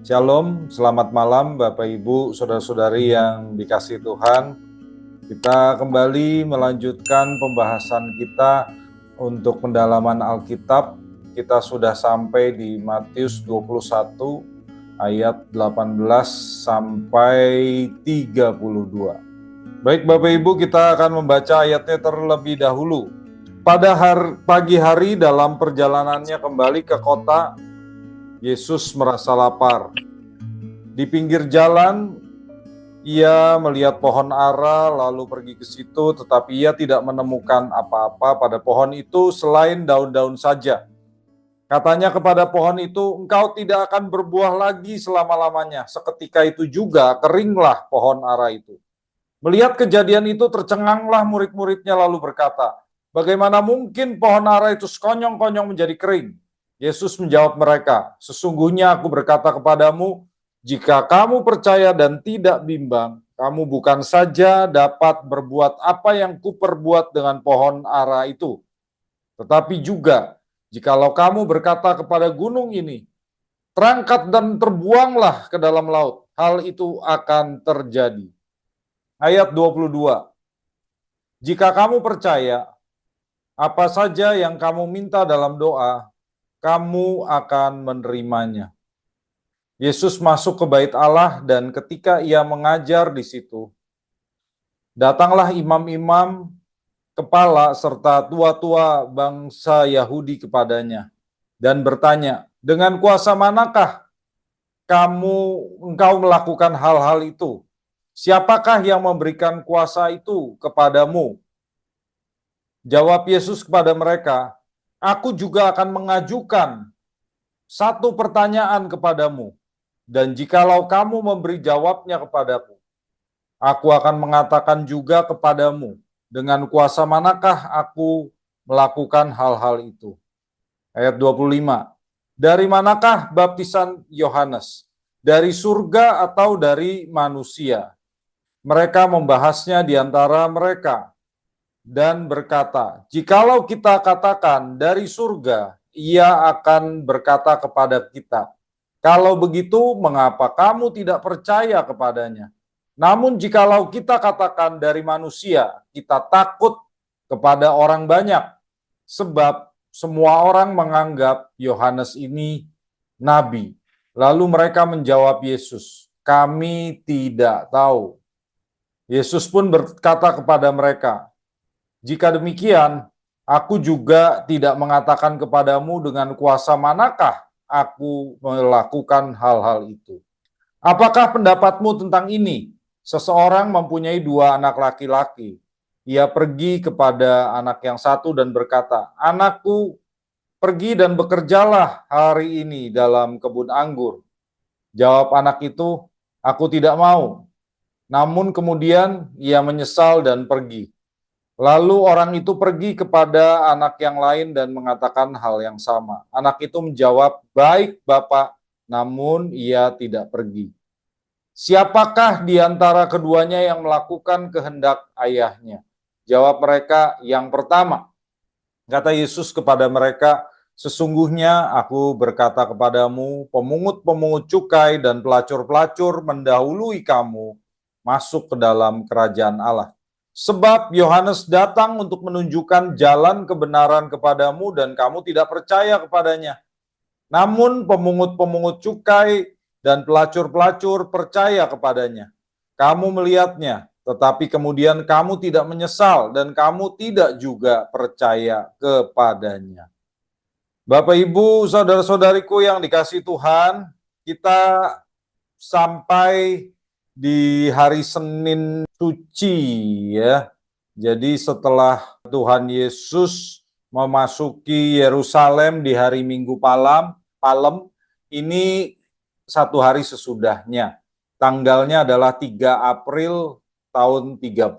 Shalom, selamat malam Bapak Ibu, Saudara-saudari yang dikasihi Tuhan. Kita kembali melanjutkan pembahasan kita untuk pendalaman Alkitab. Kita sudah sampai di Matius 21 ayat 18 sampai 32. Baik Bapak Ibu, kita akan membaca ayatnya terlebih dahulu. Pada pagi hari dalam perjalanannya kembali ke kota, Yesus merasa lapar. Di pinggir jalan, ia melihat pohon ara lalu pergi ke situ, tetapi ia tidak menemukan apa-apa pada pohon itu selain daun-daun saja. Katanya kepada pohon itu, engkau tidak akan berbuah lagi selama-lamanya. Seketika itu juga keringlah pohon ara itu. Melihat kejadian itu tercenganglah murid-muridnya lalu berkata, bagaimana mungkin pohon ara itu sekonyong-konyong menjadi kering? Yesus menjawab mereka, sesungguhnya aku berkata kepadamu, jika kamu percaya dan tidak bimbang, kamu bukan saja dapat berbuat apa yang kuperbuat dengan pohon ara itu, tetapi juga jikalau kamu berkata kepada gunung ini, terangkat dan terbuanglah ke dalam laut, hal itu akan terjadi. Ayat 22, jika kamu percaya, apa saja yang kamu minta dalam doa, kamu akan menerimanya. Yesus masuk ke bait Allah dan ketika ia mengajar di situ, datanglah imam-imam, kepala serta tua-tua bangsa Yahudi kepadanya dan bertanya, dengan kuasa manakah engkau melakukan hal-hal itu? Siapakah yang memberikan kuasa itu kepadamu? Jawab Yesus kepada mereka, aku juga akan mengajukan satu pertanyaan kepadamu, dan jikalau kamu memberi jawabnya kepadaku, aku akan mengatakan juga kepadamu, dengan kuasa manakah aku melakukan hal-hal itu. Ayat 25, dari manakah baptisan Yohanes? Dari surga atau dari manusia? Mereka membahasnya di antara mereka dan berkata, jikalau kita katakan dari surga, ia akan berkata kepada kita, kalau begitu mengapa kamu tidak percaya kepadanya? Namun jikalau kita katakan dari manusia, kita takut kepada orang banyak, sebab semua orang menganggap Yohanes ini nabi. Lalu mereka menjawab Yesus, kami tidak tahu. Yesus pun berkata kepada mereka, jika demikian, aku juga tidak mengatakan kepadamu dengan kuasa manakah aku melakukan hal-hal itu. Apakah pendapatmu tentang ini? Seseorang mempunyai dua anak laki-laki. Ia pergi kepada anak yang satu dan berkata, anakku, pergi dan bekerjalah hari ini dalam kebun anggur. Jawab anak itu, aku tidak mau. Namun kemudian ia menyesal dan pergi. Lalu orang itu pergi kepada anak yang lain dan mengatakan hal yang sama. Anak itu menjawab, baik Bapak, namun ia tidak pergi. Siapakah di antara keduanya yang melakukan kehendak ayahnya? Jawab mereka, yang pertama. Kata Yesus kepada mereka, sesungguhnya aku berkata kepadamu, pemungut-pemungut cukai dan pelacur-pelacur mendahului kamu masuk ke dalam kerajaan Allah. Sebab Yohanes datang untuk menunjukkan jalan kebenaran kepadamu dan kamu tidak percaya kepadanya. Namun pemungut-pemungut cukai dan pelacur-pelacur percaya kepadanya. Kamu melihatnya, tetapi kemudian kamu tidak menyesal dan kamu tidak juga percaya kepadanya. Bapak, Ibu, saudara-saudariku yang dikasihi Tuhan, kita sampai di hari Senin suci ya. Jadi setelah Tuhan Yesus memasuki Yerusalem di hari Minggu Palem, ini satu hari sesudahnya. Tanggalnya adalah 3 April tahun 30.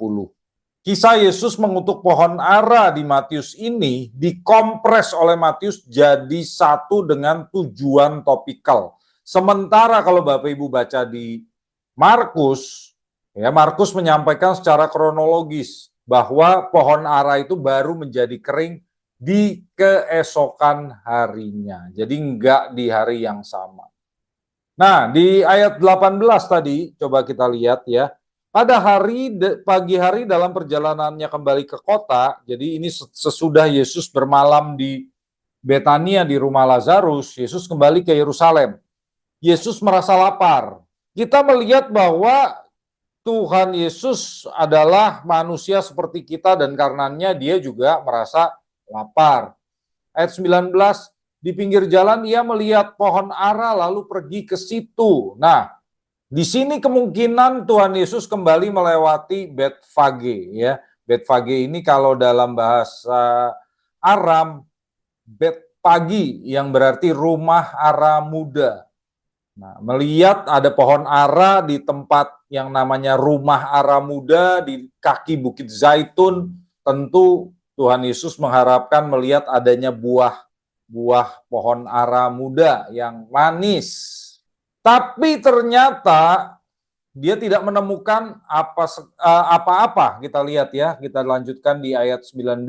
Kisah Yesus mengutuk pohon ara di Matius ini dikompres oleh Matius jadi satu dengan tujuan topikal. Sementara kalau Bapak Ibu baca di Markus, ya Markus menyampaikan secara kronologis bahwa pohon ara itu baru menjadi kering di keesokan harinya. Jadi enggak di hari yang sama. Nah, di ayat 18 tadi, coba kita lihat ya. Pada pagi hari dalam perjalanannya kembali ke kota, jadi ini sesudah Yesus bermalam di Betania di rumah Lazarus, Yesus kembali ke Yerusalem. Yesus merasa lapar. Kita melihat bahwa Tuhan Yesus adalah manusia seperti kita dan karenanya dia juga merasa lapar. Ayat 19, di pinggir jalan ia melihat pohon ara lalu pergi ke situ. Nah, di sini kemungkinan Tuhan Yesus kembali melewati Betfage ya. Betfage ini kalau dalam bahasa Aram Betpagi yang berarti rumah ara muda. Nah, melihat ada pohon ara di tempat yang namanya rumah ara muda di kaki Bukit Zaitun, tentu Tuhan Yesus mengharapkan melihat adanya buah pohon ara muda yang manis. Tapi ternyata dia tidak menemukan apa-apa. Kita lihat ya, kita lanjutkan di ayat 19.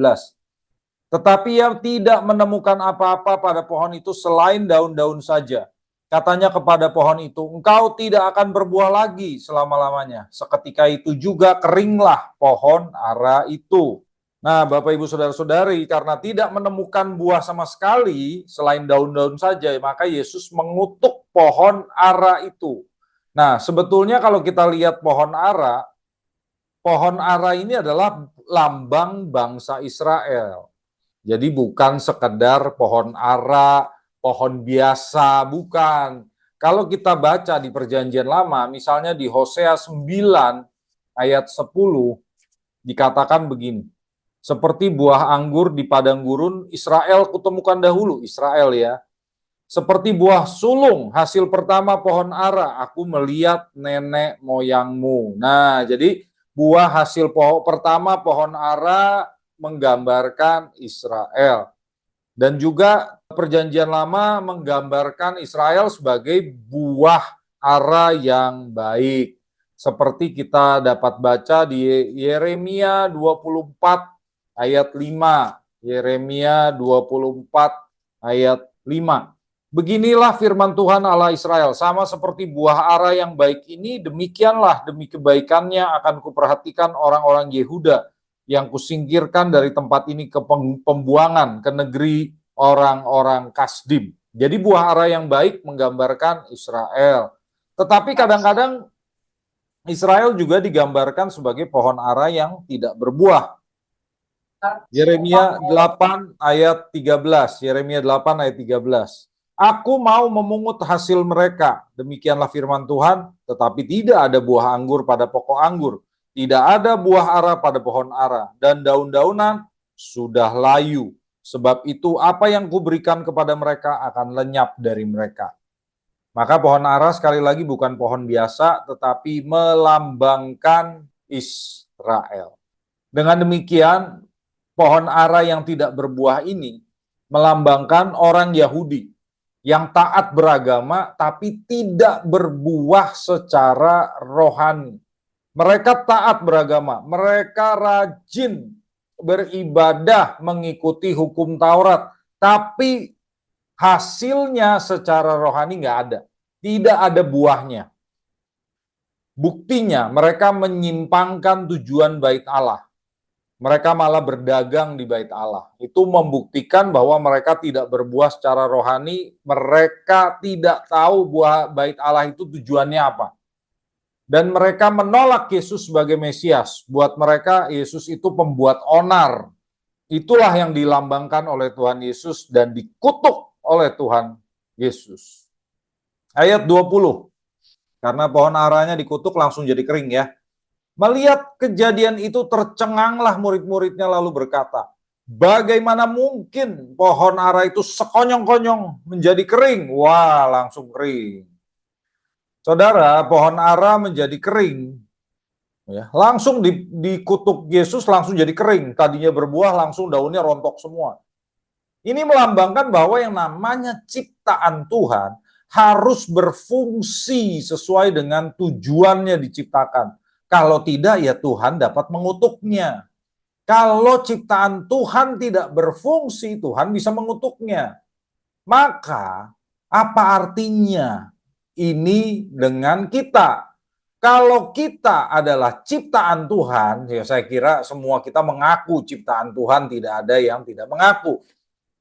Tetapi ia tidak menemukan apa-apa pada pohon itu selain daun-daun saja. Katanya kepada pohon itu, engkau tidak akan berbuah lagi selama-lamanya. Seketika itu juga keringlah pohon ara itu. Nah, Bapak Ibu Saudara-saudari, karena tidak menemukan buah sama sekali selain daun-daun saja, maka Yesus mengutuk pohon ara itu. Nah, sebetulnya kalau kita lihat pohon ara ini adalah lambang bangsa Israel. Jadi bukan sekedar pohon ara, pohon biasa, bukan. Kalau kita baca di Perjanjian Lama, misalnya di Hosea 9 ayat 10, dikatakan begini, seperti buah anggur di padang gurun, Israel kutemukan dahulu, Israel ya. Seperti buah sulung, hasil pertama pohon ara, aku melihat nenek moyangmu. Nah, jadi buah hasil pertama pohon ara menggambarkan Israel. Dan juga Perjanjian Lama menggambarkan Israel sebagai buah ara yang baik. Seperti kita dapat baca di Yeremia 24 ayat 5. Yeremia 24 ayat 5. Beginilah firman Tuhan Allah Israel, sama seperti buah ara yang baik ini, demikianlah demi kebaikannya akan kuperhatikan orang-orang Yehuda yang kusingkirkan dari tempat ini ke pembuangan, ke negeri orang-orang Kasdim. Jadi buah ara yang baik menggambarkan Israel. Tetapi kadang-kadang Israel juga digambarkan sebagai pohon ara yang tidak berbuah. Yeremia 8 ayat 13. Yeremia 8 ayat 13. Aku mau memungut hasil mereka, demikianlah firman Tuhan, tetapi tidak ada buah anggur pada pokok anggur, tidak ada buah ara pada pohon ara, dan daun-daunan sudah layu. Sebab itu apa yang kuberikan kepada mereka akan lenyap dari mereka. Maka pohon ara sekali lagi bukan pohon biasa, tetapi melambangkan Israel. Dengan demikian, pohon ara yang tidak berbuah ini melambangkan orang Yahudi yang taat beragama tapi tidak berbuah secara rohani. Mereka taat beragama, mereka rajin beribadah mengikuti hukum Taurat, tapi hasilnya secara rohani nggak ada. Tidak ada buahnya. Buktinya mereka menyimpangkan tujuan bait Allah. Mereka malah berdagang di bait Allah. Itu membuktikan bahwa mereka tidak berbuah secara rohani, mereka tidak tahu buah bait Allah itu tujuannya apa. Dan mereka menolak Yesus sebagai Mesias. Buat mereka Yesus itu pembuat onar. Itulah yang dilambangkan oleh Tuhan Yesus dan dikutuk oleh Tuhan Yesus. Ayat 20. Karena pohon aranya dikutuk langsung jadi kering ya. Melihat kejadian itu tercenganglah murid-muridnya lalu berkata, bagaimana mungkin pohon ara itu sekonyong-konyong menjadi kering? Wah, langsung kering. Saudara, pohon ara menjadi kering. Ya, langsung dikutuk Yesus langsung jadi kering. Tadinya berbuah langsung daunnya rontok semua. Ini melambangkan bahwa yang namanya ciptaan Tuhan harus berfungsi sesuai dengan tujuannya diciptakan. Kalau tidak, ya Tuhan dapat mengutuknya. Kalau ciptaan Tuhan tidak berfungsi, Tuhan bisa mengutuknya. Maka, apa artinya ini dengan kita. Kalau kita adalah ciptaan Tuhan, ya saya kira semua kita mengaku ciptaan Tuhan, tidak ada yang tidak mengaku.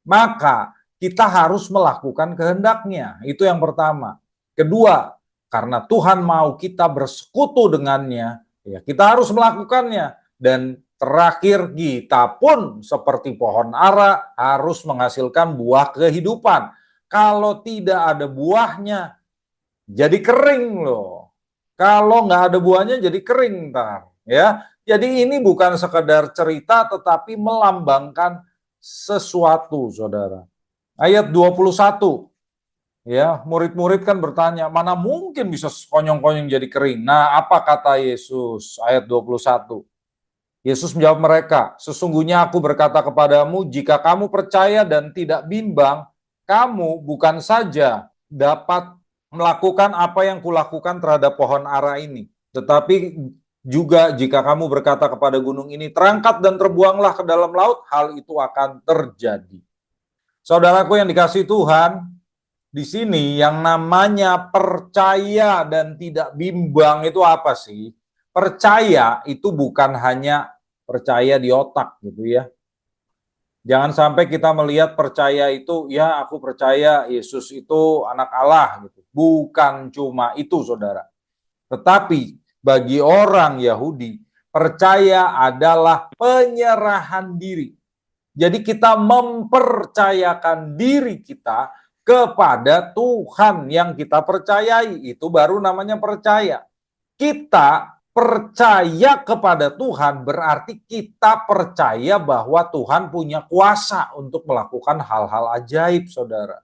Maka kita harus melakukan kehendak-Nya. Itu yang pertama. Kedua, karena Tuhan mau kita bersekutu dengannya, ya kita harus melakukannya. Dan terakhir, kita pun seperti pohon ara harus menghasilkan buah kehidupan. Kalau tidak ada buahnya, jadi kering loh. Kalau nggak ada buahnya jadi kering ntar. Ya, jadi ini bukan sekedar cerita tetapi melambangkan sesuatu, saudara. Ayat 21, ya, murid-murid kan bertanya, mana mungkin bisa konyong-konyong jadi kering. Nah, apa kata Yesus? Ayat 21. Yesus menjawab mereka, sesungguhnya aku berkata kepadamu, jika kamu percaya dan tidak bimbang, kamu bukan saja dapat melakukan apa yang kulakukan terhadap pohon ara ini, tetapi juga jika kamu berkata kepada gunung ini, terangkat dan terbuanglah ke dalam laut, hal itu akan terjadi. Saudaraku yang dikasihi Tuhan, di sini yang namanya percaya dan tidak bimbang itu apa sih? Percaya itu bukan hanya percaya di otak gitu ya. Jangan sampai kita melihat percaya itu, ya aku percaya Yesus itu anak Allah gitu. Bukan cuma itu, saudara. Tetapi bagi orang Yahudi, percaya adalah penyerahan diri. Jadi kita mempercayakan diri kita kepada Tuhan yang kita percayai. Itu baru namanya percaya. Kita percaya kepada Tuhan berarti kita percaya bahwa Tuhan punya kuasa untuk melakukan hal-hal ajaib, saudara.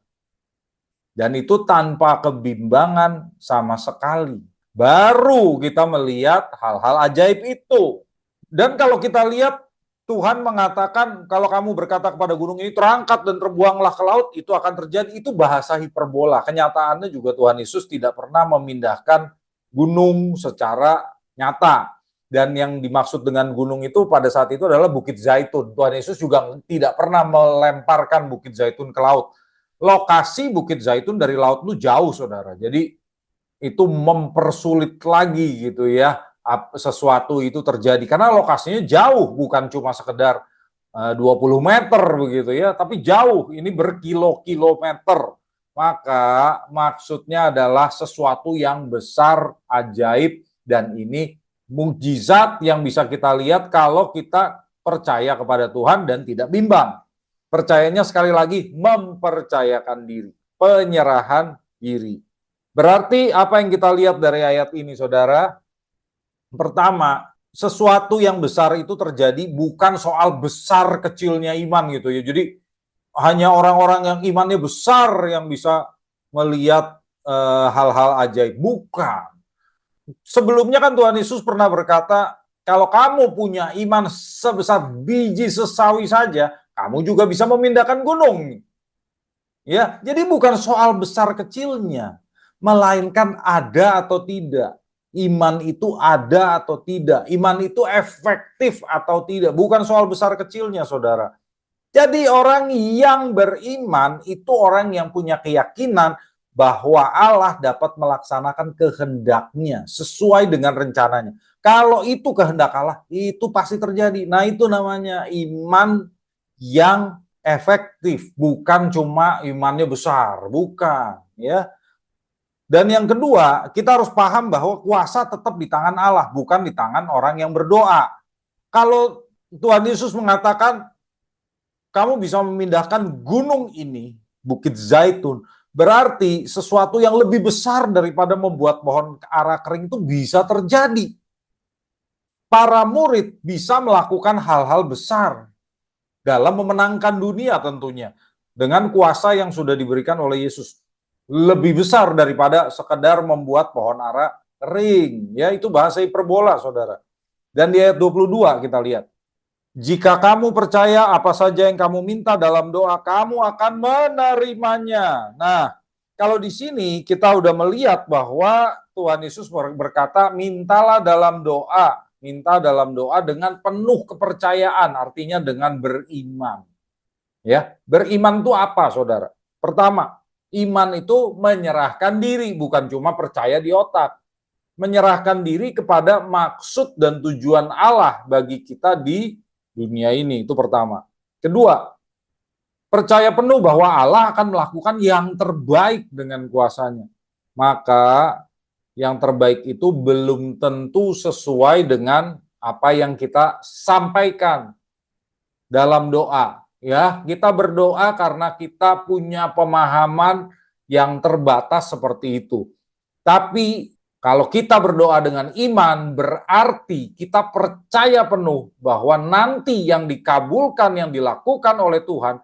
Dan itu tanpa kebimbangan sama sekali. Baru kita melihat hal-hal ajaib itu. Dan kalau kita lihat, Tuhan mengatakan kalau kamu berkata kepada gunung ini terangkat dan terbuanglah ke laut, itu akan terjadi. Itu bahasa hiperbola. Kenyataannya juga Tuhan Yesus tidak pernah memindahkan gunung secara nyata. Dan yang dimaksud dengan gunung itu pada saat itu adalah Bukit Zaitun. Tuhan Yesus juga tidak pernah melemparkan Bukit Zaitun ke laut. Lokasi Bukit Zaitun dari laut itu jauh, saudara. Jadi itu mempersulit lagi gitu ya sesuatu itu terjadi. Karena lokasinya jauh, bukan cuma sekedar 20 meter begitu ya, tapi jauh, ini berkilo-kilometer. Maka maksudnya adalah sesuatu yang besar, ajaib, dan ini mukjizat yang bisa kita lihat kalau kita percaya kepada Tuhan dan tidak bimbang. Percayanya sekali lagi mempercayakan diri, penyerahan diri. Berarti apa yang kita lihat dari ayat ini, saudara? Pertama, sesuatu yang besar itu terjadi bukan soal besar kecilnya iman gitu ya. Jadi hanya orang-orang yang imannya besar yang bisa melihat hal-hal ajaib. Bukan. Sebelumnya kan Tuhan Yesus pernah berkata, kalau kamu punya iman sebesar biji sesawi saja, kamu juga bisa memindahkan gunung. Ya, jadi bukan soal besar kecilnya, melainkan ada atau tidak. Iman itu ada atau tidak. Iman itu efektif atau tidak. Bukan soal besar kecilnya, saudara. Jadi orang yang beriman itu orang yang punya keyakinan bahwa Allah dapat melaksanakan kehendaknya sesuai dengan rencananya. Kalau itu kehendak Allah, itu pasti terjadi. Nah, itu namanya iman yang efektif, bukan cuma imannya besar, bukan, ya. Dan yang kedua, kita harus paham bahwa kuasa tetap di tangan Allah, bukan di tangan orang yang berdoa. Kalau Tuhan Yesus mengatakan, kamu bisa memindahkan gunung ini, Bukit Zaitun, berarti sesuatu yang lebih besar daripada membuat pohon ara kering itu bisa terjadi. Para murid bisa melakukan hal-hal besar dalam memenangkan dunia tentunya, dengan kuasa yang sudah diberikan oleh Yesus. Lebih besar daripada sekedar membuat pohon ara kering. Ya, itu bahasa hiperbola, saudara. Dan di ayat 22 kita lihat. Jika kamu percaya apa saja yang kamu minta dalam doa, kamu akan menerimanya. Nah, kalau di sini kita udah melihat bahwa Tuhan Yesus berkata, mintalah dalam doa. Minta dalam doa dengan penuh kepercayaan, artinya dengan beriman. Ya, beriman itu apa, saudara? Pertama, Iman itu menyerahkan diri, bukan cuma percaya di otak. Menyerahkan diri kepada maksud dan tujuan Allah bagi kita di dunia ini, itu pertama. Kedua, percaya penuh bahwa Allah akan melakukan yang terbaik dengan kuasanya. Maka yang terbaik itu belum tentu sesuai dengan apa yang kita sampaikan dalam doa. Ya, kita berdoa karena kita punya pemahaman yang terbatas seperti itu. Tapi kalau kita berdoa dengan iman, berarti kita percaya penuh bahwa nanti yang dikabulkan, yang dilakukan oleh Tuhan,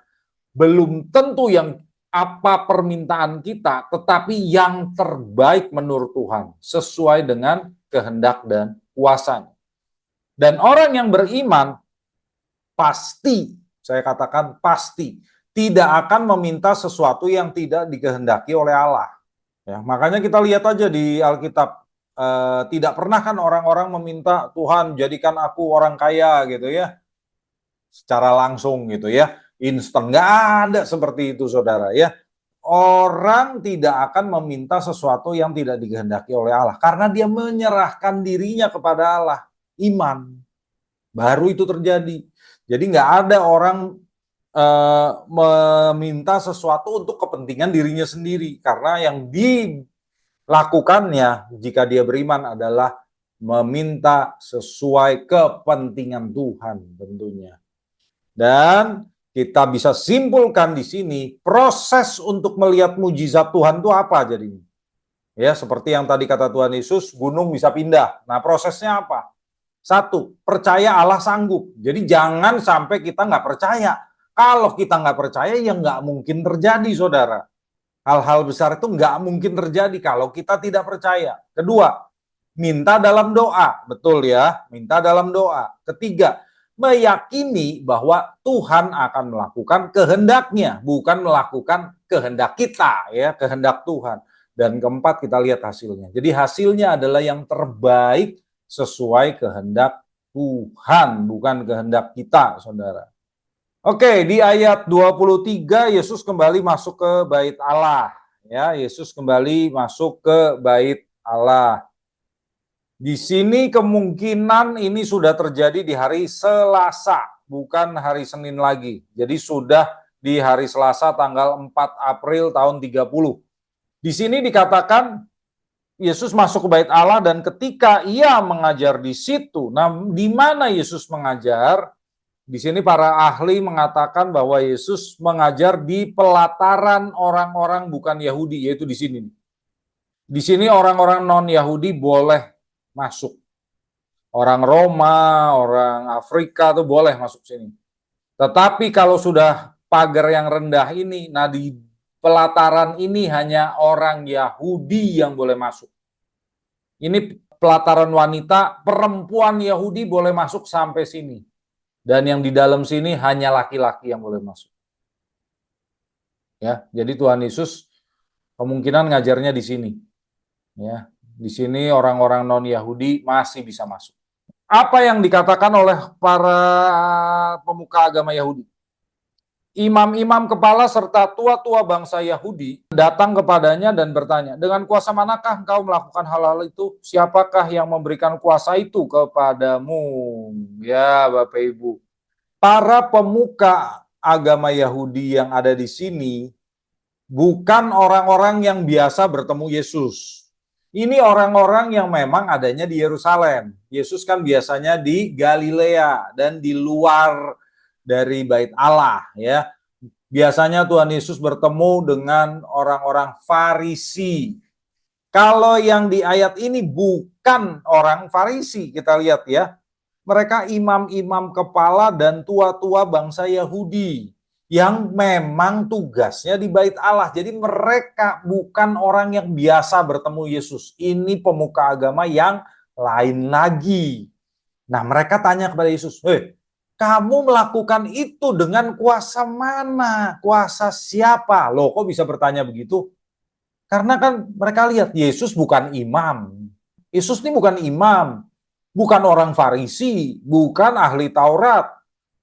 belum tentu yang apa permintaan kita, tetapi yang terbaik menurut Tuhan, sesuai dengan kehendak dan kuasanya. Dan orang yang beriman, pasti, saya katakan pasti, tidak akan meminta sesuatu yang tidak dikehendaki oleh Allah. Ya, makanya kita lihat aja di Alkitab, tidak pernah kan orang-orang meminta Tuhan jadikan aku orang kaya gitu ya, secara langsung gitu ya, instan, nggak ada seperti itu saudara ya. Orang tidak akan meminta sesuatu yang tidak dikehendaki oleh Allah, karena dia menyerahkan dirinya kepada Allah, iman, baru itu terjadi. Jadi nggak ada orang meminta sesuatu untuk kepentingan dirinya sendiri, karena yang dilakukannya jika dia beriman adalah meminta sesuai kepentingan Tuhan tentunya. Dan kita bisa simpulkan di sini proses untuk melihat mujizat Tuhan itu apa jadinya. Ya, seperti yang tadi kata Tuhan Yesus, gunung bisa pindah. Nah, prosesnya apa? Satu, percaya Allah sanggup. Jadi jangan sampai kita nggak percaya. Kalau kita nggak percaya, ya nggak mungkin terjadi, saudara. Hal-hal besar itu nggak mungkin terjadi kalau kita tidak percaya. Kedua, minta dalam doa. Betul ya, minta dalam doa. Ketiga, meyakini bahwa Tuhan akan melakukan kehendaknya, bukan melakukan kehendak kita, ya, kehendak Tuhan. Dan keempat, kita lihat hasilnya. Jadi hasilnya adalah yang terbaik sesuai kehendak Tuhan, bukan kehendak kita, saudara. Oke, di ayat 23 Yesus kembali masuk ke bait Allah. Ya, Yesus kembali masuk ke bait Allah. Di sini kemungkinan ini sudah terjadi di hari Selasa, bukan hari Senin lagi. Jadi sudah di hari Selasa tanggal 4 April tahun 30. Di sini dikatakan Yesus masuk ke bait Allah dan ketika ia mengajar di situ, nah di mana Yesus mengajar? Di sini para ahli mengatakan bahwa Yesus mengajar di pelataran orang-orang bukan Yahudi, yaitu di sini. Di sini orang-orang non-Yahudi boleh masuk. Orang Roma, orang Afrika itu boleh masuk sini. Tetapi kalau sudah pagar yang rendah ini, nah di pelataran ini hanya orang Yahudi yang boleh masuk. Ini pelataran wanita, perempuan Yahudi boleh masuk sampai sini. Dan yang di dalam sini hanya laki-laki yang boleh masuk. Ya, jadi Tuhan Yesus kemungkinan ngajarnya di sini. Ya, di sini orang-orang non-Yahudi masih bisa masuk. Apa yang dikatakan oleh para pemuka agama Yahudi? Imam-imam kepala serta tua-tua bangsa Yahudi datang kepadanya dan bertanya, dengan kuasa manakah engkau melakukan hal-hal itu? Siapakah yang memberikan kuasa itu kepadamu? Ya, Bapak Ibu. Para pemuka agama Yahudi yang ada di sini bukan orang-orang yang biasa bertemu Yesus. Ini orang-orang yang memang adanya di Yerusalem. Yesus kan biasanya di Galilea dan di luar dari bait Allah, ya. Biasanya Tuhan Yesus bertemu dengan orang-orang Farisi. Kalau yang di ayat ini bukan orang Farisi, kita lihat ya. Mereka imam-imam kepala dan tua-tua bangsa Yahudi yang memang tugasnya di bait Allah. Jadi mereka bukan orang yang biasa bertemu Yesus. Ini pemuka agama yang lain lagi. Nah, mereka tanya kepada Yesus, "Hei, kamu melakukan itu dengan kuasa mana? Kuasa siapa?" Loh, kok bisa bertanya begitu? Karena kan mereka lihat Yesus bukan imam. Yesus ini bukan imam, bukan orang Farisi, bukan ahli Taurat.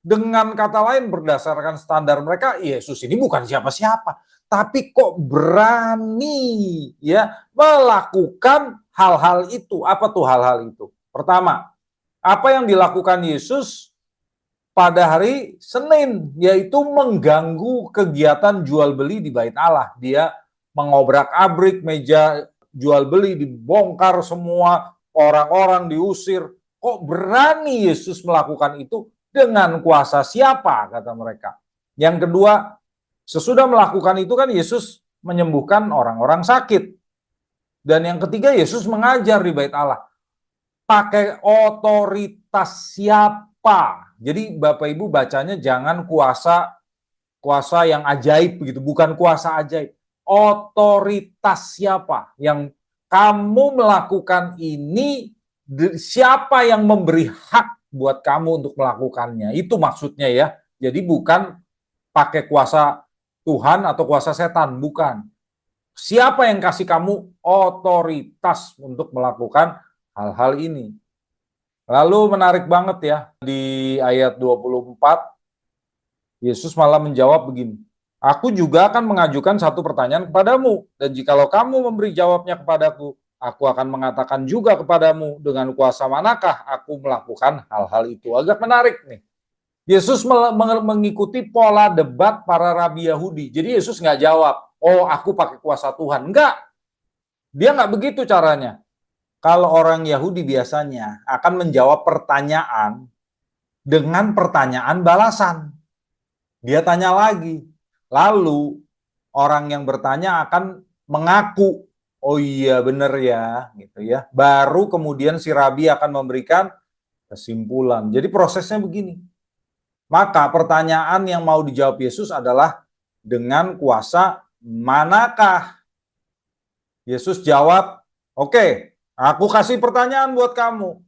Dengan kata lain, berdasarkan standar mereka, Yesus ini bukan siapa-siapa, tapi kok berani ya melakukan hal-hal itu. Apa tuh hal-hal itu? Pertama, apa yang dilakukan Yesus pada hari Senin, yaitu mengganggu kegiatan jual beli di Bait Allah. Dia mengobrak-abrik meja jual beli, dibongkar semua, orang-orang diusir. Kok berani Yesus melakukan itu? Dengan kuasa siapa, kata mereka. Yang kedua, sesudah melakukan itu kan Yesus menyembuhkan orang-orang sakit. Dan yang ketiga, Yesus mengajar di Bait Allah. Pakai otoritas siapa? Jadi Bapak Ibu bacanya jangan kuasa yang ajaib begitu, bukan kuasa ajaib. Otoritas siapa yang kamu melakukan ini, siapa yang memberi hak buat kamu untuk melakukannya. Itu maksudnya ya. Jadi bukan pakai kuasa Tuhan atau kuasa setan, bukan. Siapa yang kasih kamu otoritas untuk melakukan hal-hal ini. Lalu menarik banget ya, di ayat 24, Yesus malah menjawab begini, aku juga akan mengajukan satu pertanyaan kepadamu, dan jikalau kamu memberi jawabnya kepadaku, aku akan mengatakan juga kepadamu, dengan kuasa manakah aku melakukan hal-hal itu. Agak menarik nih. Yesus mengikuti pola debat para rabi Yahudi. Jadi Yesus nggak jawab, oh aku pakai kuasa Tuhan. Enggak, dia nggak begitu caranya. Kalau orang Yahudi biasanya akan menjawab pertanyaan dengan pertanyaan balasan. Dia tanya lagi. Lalu orang yang bertanya akan mengaku, oh iya benar ya, gitu ya. Baru kemudian si rabi akan memberikan kesimpulan. Jadi prosesnya begini. Maka pertanyaan yang mau dijawab Yesus adalah dengan kuasa manakah? Yesus jawab, oke, aku kasih pertanyaan buat kamu.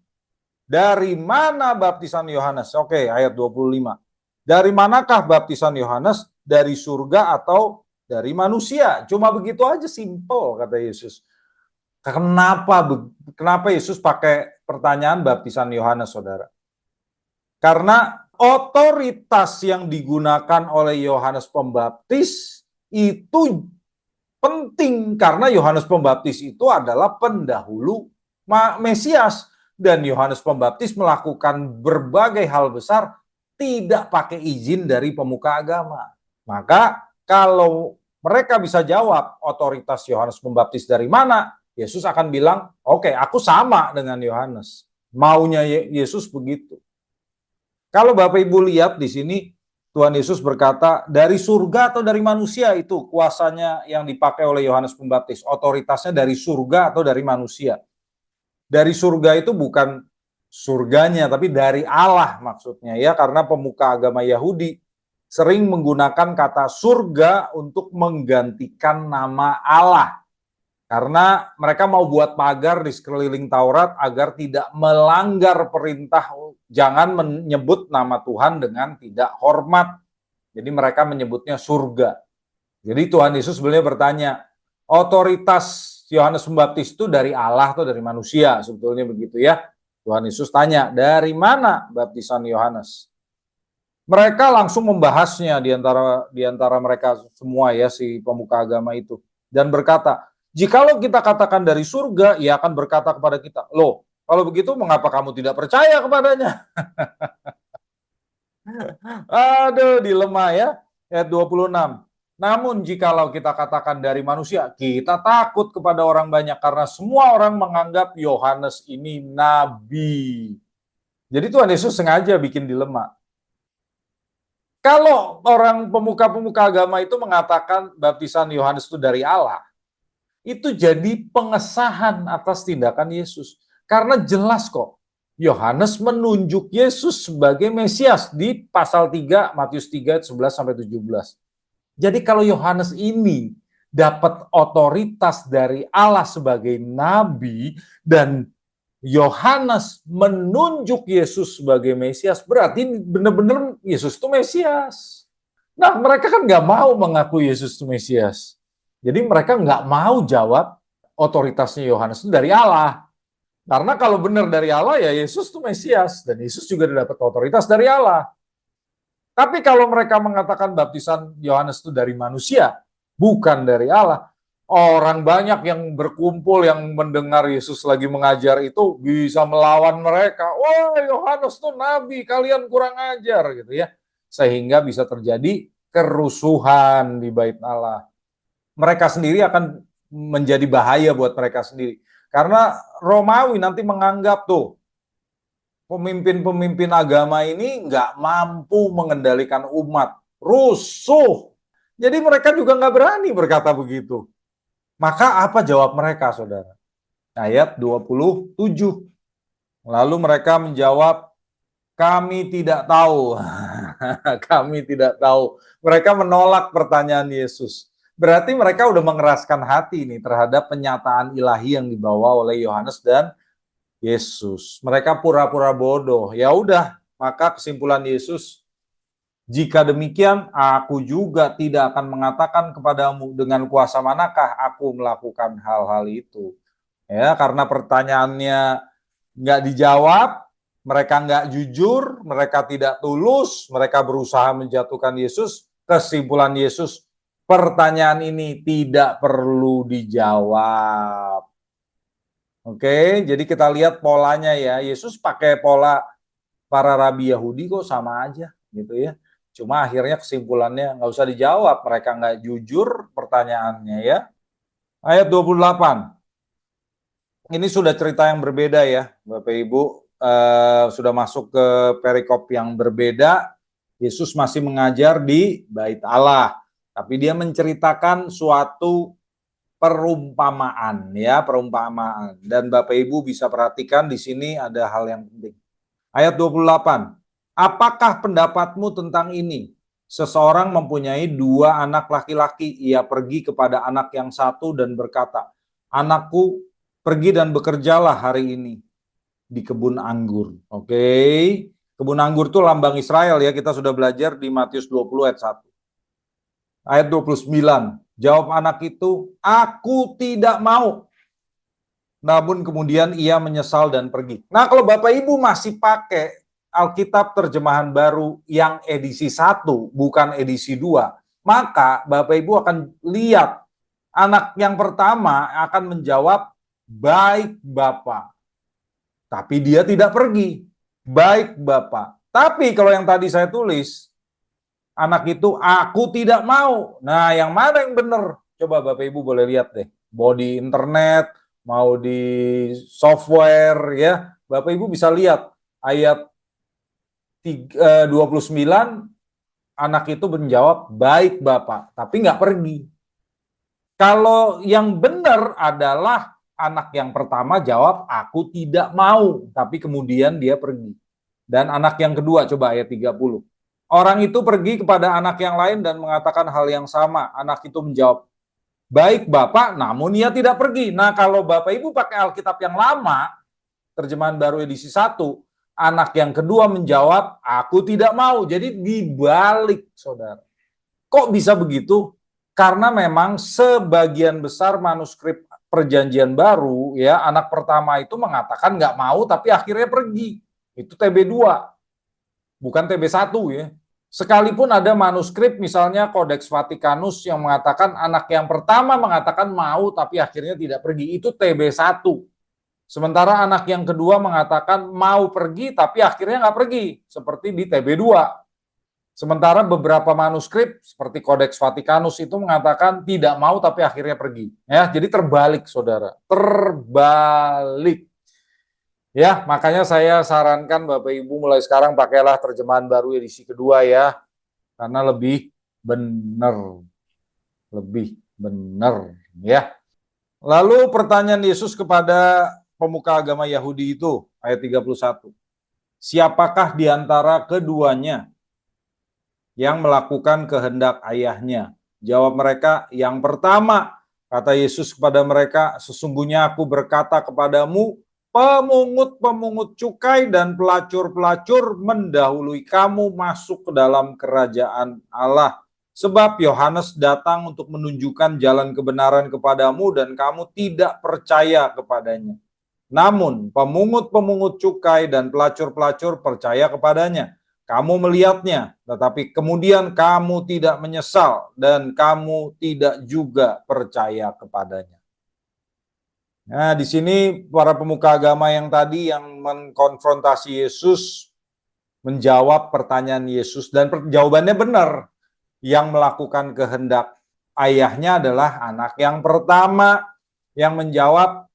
Dari mana baptisan Yohanes? Oke, ayat 25. Dari manakah baptisan Yohanes? Dari surga atau dari manusia? Cuma begitu aja, simple, kata Yesus. Kenapa Yesus pakai pertanyaan baptisan Yohanes, saudara? Karena otoritas yang digunakan oleh Yohanes Pembaptis itu penting, karena Yohanes Pembaptis itu adalah pendahulu Mesias, dan Yohanes Pembaptis melakukan berbagai hal besar tidak pakai izin dari pemuka agama. Maka kalau mereka bisa jawab otoritas Yohanes Pembaptis dari mana, Yesus akan bilang, oke, aku sama dengan Yohanes. Maunya Yesus begitu. Kalau Bapak Ibu lihat di sini, Tuhan Yesus berkata, dari surga atau dari manusia itu kuasanya yang dipakai oleh Yohanes Pembaptis. Otoritasnya dari surga atau dari manusia. Dari surga itu bukan surganya, tapi dari Allah maksudnya ya. Karena pemuka agama Yahudi sering menggunakan kata surga untuk menggantikan nama Allah. Karena mereka mau buat pagar di sekeliling Taurat agar tidak melanggar perintah jangan menyebut nama Tuhan dengan tidak hormat. Jadi mereka menyebutnya surga. Jadi Tuhan Yesus sebenarnya bertanya, otoritas Yohanes Pembaptis itu dari Allah atau dari manusia? Sebetulnya begitu ya. Tuhan Yesus tanya, dari mana baptisan Yohanes? Mereka langsung membahasnya di antara mereka semua ya, si pemuka agama itu, dan berkata, jikalau kita katakan dari surga, ia akan berkata kepada kita, loh, kalau begitu mengapa kamu tidak percaya kepadanya? Aduh, dilema ya. Ayat 26. Namun jikalau kita katakan dari manusia, kita takut kepada orang banyak karena semua orang menganggap Yohanes ini nabi. Jadi Tuhan Yesus sengaja bikin dilema. Kalau orang pemuka-pemuka agama itu mengatakan baptisan Yohanes itu dari Allah, itu jadi pengesahan atas tindakan Yesus. Karena jelas kok, Yohanes menunjuk Yesus sebagai Mesias di pasal 3, Matius 3, 11-17. Jadi kalau Yohanes ini dapat otoritas dari Allah sebagai nabi, dan Yohanes menunjuk Yesus sebagai Mesias, berarti benar-benar Yesus itu Mesias. Nah, mereka kan nggak mau mengaku Yesus itu Mesias. Jadi mereka nggak mau jawab otoritasnya Yohanes itu dari Allah. Karena kalau benar dari Allah, ya Yesus itu Mesias. Dan Yesus juga dapat otoritas dari Allah. Tapi kalau mereka mengatakan baptisan Yohanes itu dari manusia, bukan dari Allah, orang banyak yang berkumpul yang mendengar Yesus lagi mengajar itu bisa melawan mereka. Wah, Yohanes tuh nabi, kalian kurang ajar gitu ya. Sehingga bisa terjadi kerusuhan di bait Allah. Mereka sendiri akan menjadi bahaya buat mereka sendiri. Karena Romawi nanti menganggap tuh pemimpin-pemimpin agama ini nggak mampu mengendalikan umat, rusuh. Jadi mereka juga nggak berani berkata begitu. Maka apa jawab mereka, saudara? Ayat 27. Lalu mereka menjawab, kami tidak tahu. Kami tidak tahu. Mereka menolak pertanyaan Yesus. Berarti mereka udah mengeraskan hati nih terhadap penyataan ilahi yang dibawa oleh Yohanes dan Yesus. Mereka pura-pura bodoh. Ya udah, maka kesimpulan Yesus, jika demikian aku juga tidak akan mengatakan kepadamu dengan kuasa manakah aku melakukan hal-hal itu. Ya, karena pertanyaannya nggak dijawab, mereka nggak jujur, mereka tidak tulus, mereka berusaha menjatuhkan Yesus. Kesimpulan Yesus, pertanyaan ini tidak perlu dijawab. Oke, jadi kita lihat polanya ya. Yesus pakai pola para rabi Yahudi kok sama aja gitu ya. Cuma akhirnya kesimpulannya nggak usah dijawab, mereka nggak jujur pertanyaannya ya. Ayat 28. Ini sudah cerita yang berbeda ya, Bapak Ibu. Sudah masuk ke perikop yang berbeda. Yesus masih mengajar di bait Allah, tapi dia menceritakan suatu perumpamaan ya, perumpamaan. Dan Bapak Ibu bisa perhatikan di sini ada hal yang penting. Ayat 28. Apakah pendapatmu tentang ini? Seseorang mempunyai dua anak laki-laki. Ia pergi kepada anak yang satu dan berkata, anakku, pergi dan bekerjalah hari ini di kebun anggur. Oke. Kebun anggur itu lambang Israel ya. Kita sudah belajar di Matius 20 ayat 1. Ayat 29. Jawab anak itu, aku tidak mau. Namun kemudian ia menyesal dan pergi. Nah, kalau Bapak Ibu masih pakai Alkitab terjemahan baru yang edisi 1, bukan edisi 2, maka Bapak Ibu akan lihat anak yang pertama akan menjawab, baik Bapak. Tapi dia tidak pergi. Baik Bapak. Tapi kalau yang tadi saya tulis, anak itu, aku tidak mau. Nah, yang mana yang benar? Coba Bapak Ibu boleh lihat deh. Mau di internet, mau di software ya. Bapak Ibu bisa lihat ayat 29, anak itu menjawab, baik Bapak, tapi nggak pergi. Kalau yang benar adalah anak yang pertama jawab, aku tidak mau, tapi kemudian dia pergi. Dan anak yang kedua, coba ayat 30. Orang itu pergi kepada anak yang lain dan mengatakan hal yang sama. Anak itu menjawab, baik Bapak, namun ia tidak pergi. Nah, kalau Bapak Ibu pakai Alkitab yang lama, terjemahan baru edisi 1, anak yang kedua menjawab, aku tidak mau. Jadi dibalik, saudara. Kok bisa begitu? Karena memang sebagian besar manuskrip perjanjian baru, ya, anak pertama itu mengatakan nggak mau, tapi akhirnya pergi. Itu TB2, bukan TB1 ya. Sekalipun ada manuskrip misalnya Codex Vaticanus yang mengatakan anak yang pertama mengatakan mau tapi akhirnya tidak pergi, itu TB1. Sementara anak yang kedua mengatakan mau pergi tapi akhirnya nggak pergi, seperti di TB2. Sementara beberapa manuskrip seperti Codex Vaticanus itu mengatakan tidak mau tapi akhirnya pergi. Ya, jadi terbalik, saudara. Terbalik. Ya, makanya saya sarankan Bapak Ibu mulai sekarang pakailah terjemahan baru edisi kedua ya. Karena lebih benar. Lebih benar ya. Lalu pertanyaan Yesus kepada pemuka agama Yahudi itu, ayat 31. Siapakah di antara keduanya yang melakukan kehendak ayahnya? Jawab mereka, yang pertama. Kata Yesus kepada mereka, sesungguhnya aku berkata kepadamu, pemungut-pemungut cukai dan pelacur-pelacur mendahului kamu masuk ke dalam kerajaan Allah. Sebab Yohanes datang untuk menunjukkan jalan kebenaran kepadamu dan kamu tidak percaya kepadanya. Namun pemungut-pemungut cukai dan pelacur-pelacur percaya kepadanya. kamu melihatnya, tetapi kemudian kamu tidak menyesal dan kamu tidak juga percaya kepadanya. Nah, di sini para pemuka agama yang tadi yang mengkonfrontasi Yesus menjawab pertanyaan Yesus dan jawabannya benar. Yang melakukan kehendak ayahnya adalah anak yang pertama, yang menjawab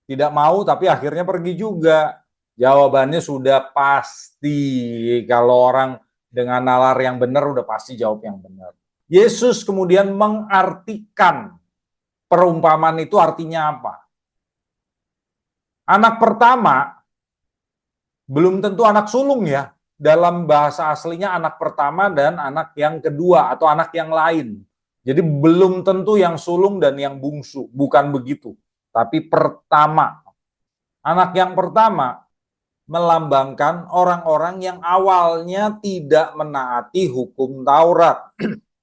tidak mau tapi akhirnya pergi juga. Jawabannya sudah pasti. Kalau orang dengan nalar yang benar udah pasti jawab yang benar. Yesus kemudian mengartikan perumpamaan itu artinya apa. Anak pertama belum tentu anak sulung ya. Dalam bahasa aslinya anak pertama dan anak yang kedua atau anak yang lain. Jadi belum tentu yang sulung dan yang bungsu, bukan begitu. Tapi pertama. Anak yang pertama melambangkan orang-orang yang awalnya tidak menaati hukum Taurat.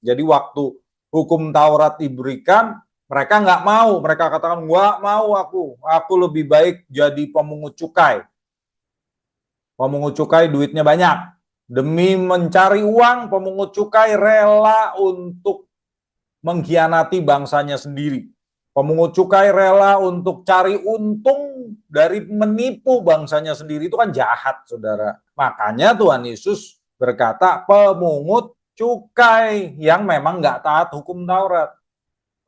Jadi waktu hukum Taurat diberikan, mereka nggak mau. Mereka katakan, nggak mau aku lebih baik jadi pemungut cukai. Pemungut cukai duitnya banyak. Demi mencari uang, pemungut cukai rela untuk mengkhianati bangsanya sendiri. Pemungut cukai rela untuk cari untung dari menipu bangsanya sendiri. Itu kan jahat, saudara. Makanya Tuhan Yesus berkata, pemungut cukai yang memang nggak taat hukum Taurat.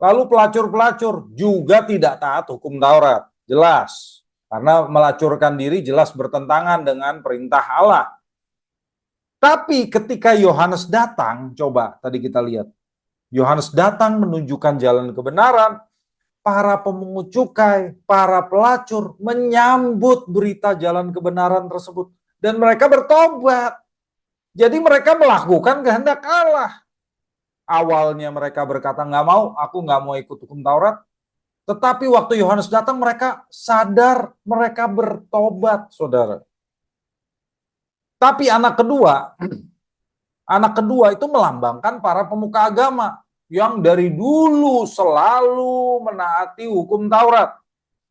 Lalu pelacur-pelacur juga tidak taat hukum Taurat. Jelas. Karena melacurkan diri jelas bertentangan dengan perintah Allah. Tapi ketika Yohanes datang, coba tadi kita lihat. Yohanes datang menunjukkan jalan kebenaran. Para pemungut cukai, para pelacur menyambut berita jalan kebenaran tersebut. Dan mereka bertobat. Jadi mereka melakukan kehendak Allah. Awalnya mereka berkata, aku nggak mau ikut hukum Taurat. Tetapi waktu Yohanes datang mereka sadar, mereka bertobat, saudara. Tapi anak kedua itu melambangkan para pemuka agama yang dari dulu selalu menaati hukum Taurat.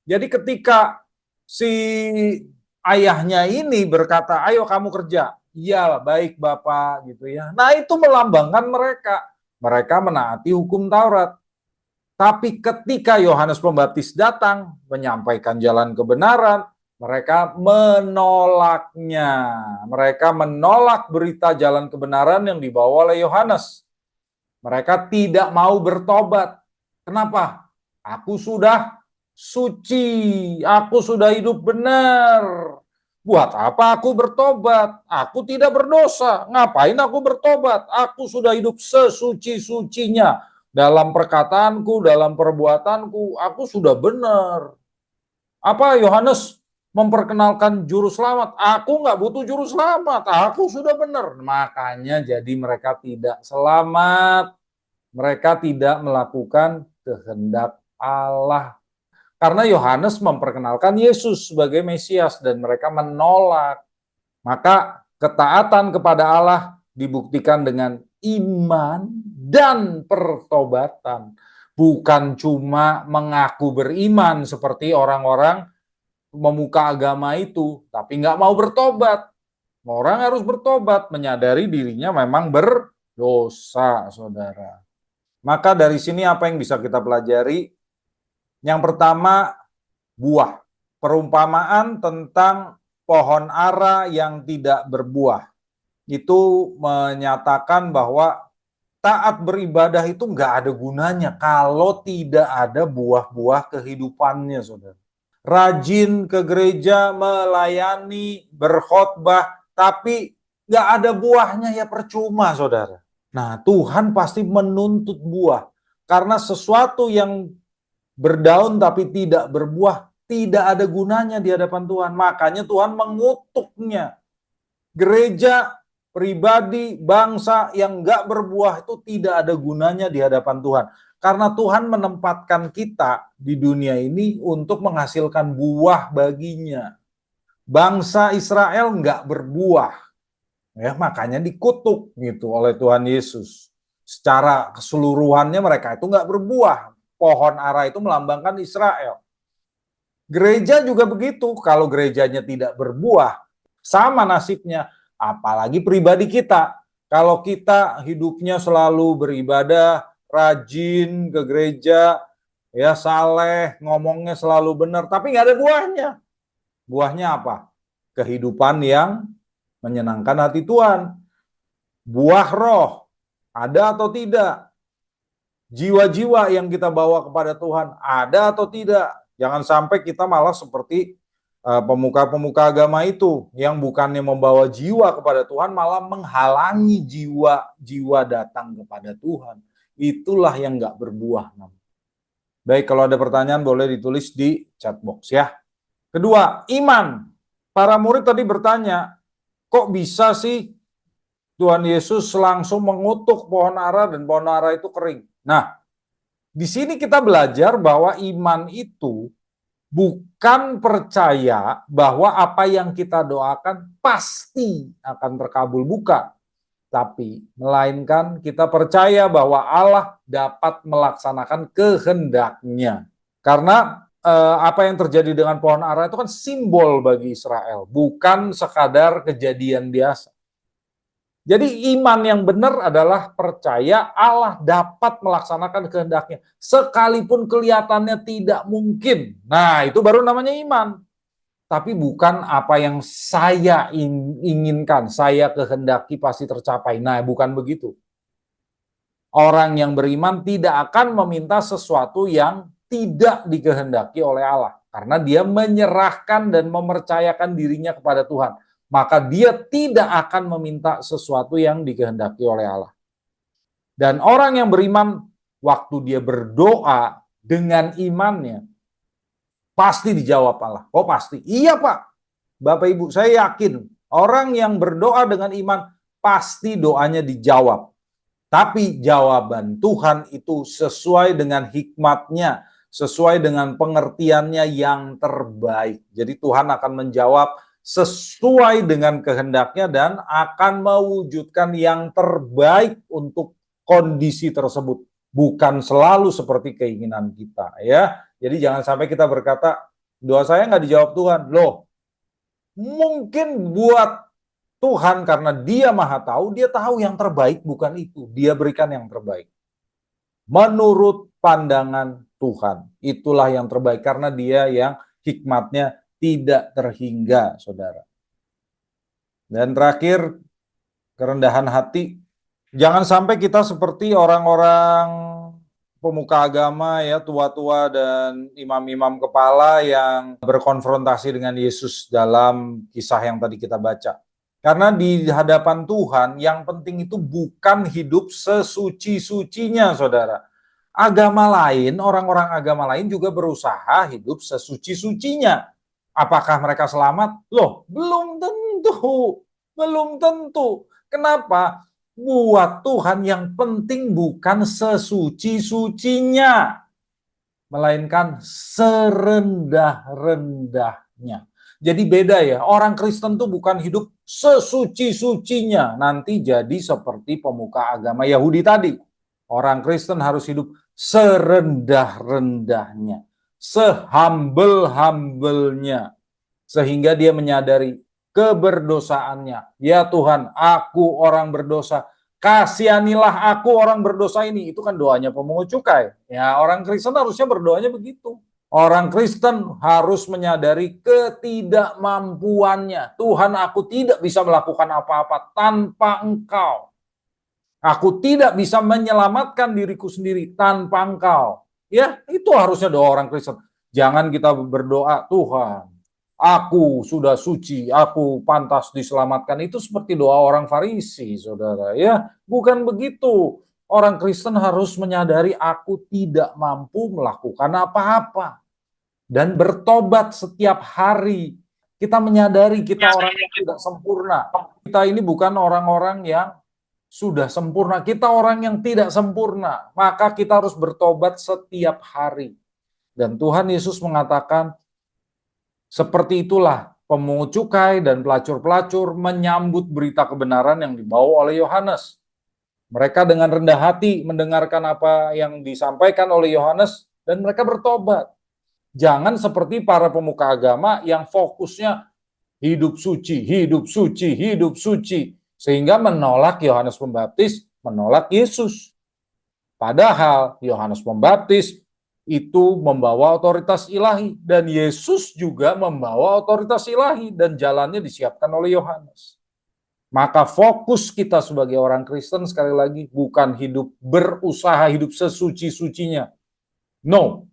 Jadi ketika si ayahnya ini berkata, ayo kamu kerja. Iya, baik Bapak, gitu ya. Nah, itu melambangkan mereka menaati hukum Taurat. Tapi ketika Yohanes Pembaptis datang menyampaikan jalan kebenaran, mereka menolaknya. Mereka menolak berita jalan kebenaran yang dibawa oleh Yohanes. Mereka tidak mau bertobat. Kenapa? Aku sudah suci, aku sudah hidup benar. Buat apa aku bertobat? Aku tidak berdosa. Ngapain aku bertobat? Aku sudah hidup sesuci-sucinya. Dalam perkataanku, dalam perbuatanku, aku sudah benar. Apa Yohanes memperkenalkan juru selamat? Aku nggak butuh juru selamat, aku sudah benar. Makanya jadi mereka tidak selamat. Mereka tidak melakukan kehendak Allah. Karena Yohanes memperkenalkan Yesus sebagai Mesias dan mereka menolak. Maka ketaatan kepada Allah dibuktikan dengan iman dan pertobatan. Bukan cuma mengaku beriman seperti orang-orang pemuka agama itu, tapi nggak mau bertobat. Orang harus bertobat, menyadari dirinya memang berdosa, saudara. Maka dari sini apa yang bisa kita pelajari? Yang pertama, buah. Perumpamaan tentang pohon ara yang tidak berbuah. Itu menyatakan bahwa taat beribadah itu nggak ada gunanya kalau tidak ada buah-buah kehidupannya, saudara. Rajin ke gereja, melayani, berkhotbah, tapi nggak ada buahnya ya percuma, saudara. Nah, Tuhan pasti menuntut buah. Karena sesuatu yang berdaun tapi tidak berbuah, tidak ada gunanya di hadapan Tuhan. Makanya Tuhan mengutuknya. Gereja, pribadi, bangsa yang nggak berbuah itu tidak ada gunanya di hadapan Tuhan. Karena Tuhan menempatkan kita di dunia ini untuk menghasilkan buah baginya. Bangsa Israel nggak berbuah, ya makanya dikutuk gitu oleh Tuhan Yesus. Secara keseluruhannya mereka itu nggak berbuah. Pohon ara itu melambangkan Israel. Gereja juga begitu. Kalau gerejanya tidak berbuah, sama nasibnya. apalagi pribadi kita. Kalau kita hidupnya selalu beribadah, rajin ke gereja, ya saleh, ngomongnya selalu benar, tapi nggak ada buahnya. Buahnya apa? Kehidupan yang menyenangkan hati Tuhan. Buah roh, ada atau tidak? Jiwa-jiwa yang kita bawa kepada Tuhan, ada atau tidak? Jangan sampai kita malah seperti pemuka-pemuka agama itu yang bukannya membawa jiwa kepada Tuhan, malah menghalangi jiwa-jiwa datang kepada Tuhan. Itulah yang nggak berbuah. Baik, kalau ada pertanyaan boleh ditulis di chat box ya. Kedua, iman. Para murid tadi bertanya, kok bisa sih Tuhan Yesus langsung mengutuk pohon ara dan pohon ara itu kering? Nah, di sini kita belajar bahwa iman itu bukan percaya bahwa apa yang kita doakan pasti akan terkabul, bukan. Tapi melainkan kita percaya bahwa Allah dapat melaksanakan kehendaknya. Karena apa yang terjadi dengan pohon ara itu kan simbol bagi Israel, bukan sekadar kejadian biasa. Jadi iman yang benar adalah percaya Allah dapat melaksanakan kehendaknya, sekalipun kelihatannya tidak mungkin. Nah, itu baru namanya iman. Tapi bukan apa yang saya inginkan, saya kehendaki pasti tercapai. Nah, bukan begitu. Orang yang beriman tidak akan meminta sesuatu yang tidak dikehendaki oleh Allah. Karena dia menyerahkan dan mempercayakan dirinya kepada Tuhan. Maka dia tidak akan meminta sesuatu yang dikehendaki oleh Allah. Dan orang yang beriman, waktu dia berdoa dengan imannya, pasti dijawab Allah. Oh pasti? Iya Pak. Bapak Ibu, saya yakin orang yang berdoa dengan iman, pasti doanya dijawab. Tapi jawaban Tuhan itu sesuai dengan hikmatnya, sesuai dengan pengertiannya yang terbaik. Jadi Tuhan akan menjawab sesuai dengan kehendaknya dan akan mewujudkan yang terbaik untuk kondisi tersebut. Bukan selalu seperti keinginan kita, ya. Jadi jangan sampai kita berkata, doa saya nggak dijawab Tuhan. Loh, mungkin buat Tuhan karena dia maha tahu, dia tahu yang terbaik bukan itu. Dia berikan yang terbaik. Menurut pandangan Tuhan, itulah yang terbaik karena dia yang hikmatnya tidak terhingga, saudara. Dan terakhir, kerendahan hati. Jangan sampai kita seperti orang-orang pemuka agama ya, tua-tua dan imam-imam kepala yang berkonfrontasi dengan Yesus dalam kisah yang tadi kita baca. Karena di hadapan Tuhan yang penting itu bukan hidup sesuci-sucinya, saudara. Agama lain, orang-orang agama lain juga berusaha hidup sesuci-sucinya. Apakah mereka selamat? Loh, belum tentu. Belum tentu. Kenapa? Buat Tuhan yang penting bukan sesuci-sucinya, melainkan serendah-rendahnya. Jadi beda ya, orang Kristen tuh bukan hidup sesuci-sucinya, nanti jadi seperti pemuka agama Yahudi tadi. Orang Kristen harus hidup serendah-rendahnya, sehumble-humblenya, sehingga dia menyadari keberdosaannya. Ya Tuhan, aku orang berdosa, kasihanilah aku orang berdosa ini. Itu kan doanya pemungut cukai. Ya, orang Kristen harusnya berdoanya begitu. Orang Kristen harus menyadari ketidakmampuannya. Tuhan, aku tidak bisa melakukan apa-apa tanpa Engkau. Aku tidak bisa menyelamatkan diriku sendiri tanpa Engkau. Ya, itu harusnya doa orang Kristen. Jangan kita berdoa, Tuhan, aku sudah suci, aku pantas diselamatkan. Itu seperti doa orang Farisi, saudara. Ya, bukan begitu. Orang Kristen harus menyadari aku tidak mampu melakukan apa-apa. Dan bertobat setiap hari. Kita menyadari kita orang yang tidak sempurna. Kita ini bukan orang-orang yang sudah sempurna. Kita orang yang tidak sempurna. Maka kita harus bertobat setiap hari. Dan Tuhan Yesus mengatakan, seperti itulah pemungut cukai dan pelacur-pelacur menyambut berita kebenaran yang dibawa oleh Yohanes. Mereka dengan rendah hati mendengarkan apa yang disampaikan oleh Yohanes dan mereka bertobat. Jangan seperti para pemuka agama yang fokusnya hidup suci, hidup suci, hidup suci. Sehingga menolak Yohanes Pembaptis, menolak Yesus. Padahal Yohanes Pembaptis itu membawa otoritas ilahi dan Yesus juga membawa otoritas ilahi dan jalannya disiapkan oleh Yohanes. Maka fokus kita sebagai orang Kristen sekali lagi bukan hidup berusaha hidup sesuci-sucinya. No,